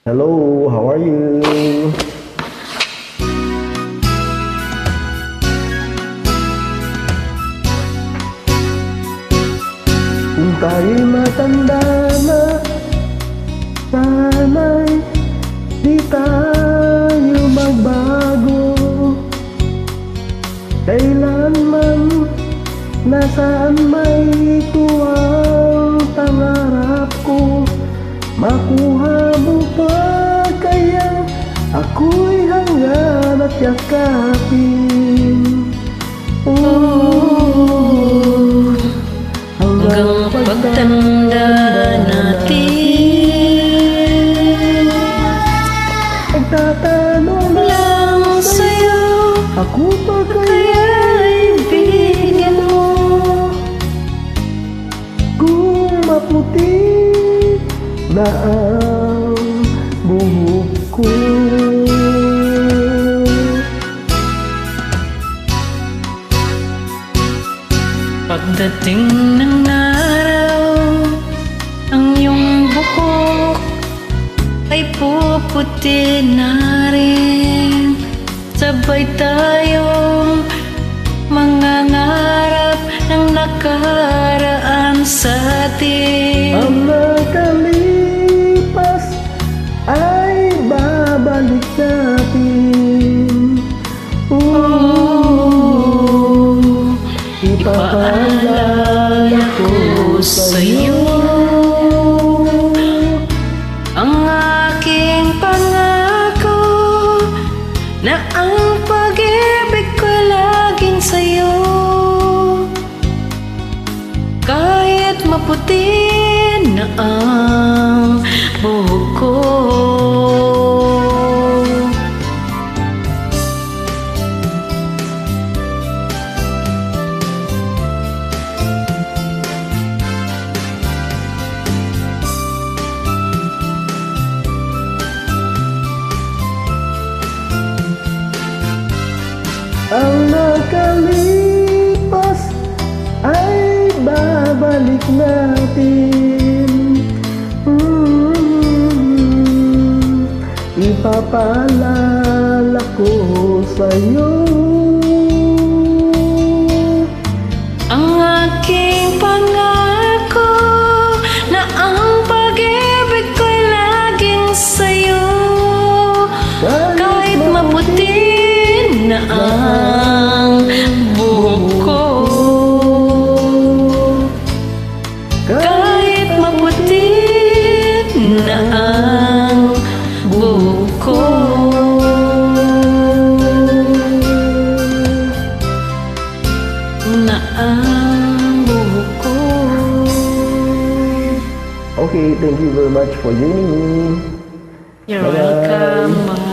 Hello, how are you? Kung tayo'y matanda na, sana'y di tayo magbago. Kailanman, nasaan may tuwang pangarap ko, makuha mo pa kaya ako'y hangad at yakapin. Hanggang pagtanda natin, Pagtatanong lang sa'yo, ako pa kaya'y bigyan mo. kung maputi na ang buhok ko. Pagdating ng araw, ang iyong buhok ay puputi na rin. Sabay tayong mangangarap ng nakaraan sa atin. Ang nakalipas ay babalik natin. Ipapaalala ko sa'yo ang aking pangako na ang pag-ibig ko laging sa'yo. Kahit maputi na ang buhok ko, ang nakalipas ay babalik natin. Ipapaalala ko sa'yo ang aking pangako na ang pag-ibig ko'y laging sa'yo. Kahit maputi na ang buhok ko, kahit maputi na ang buhok ko, na ang buhok ko. Okay, thank you very much for joining me. You're Bye-bye. welcome.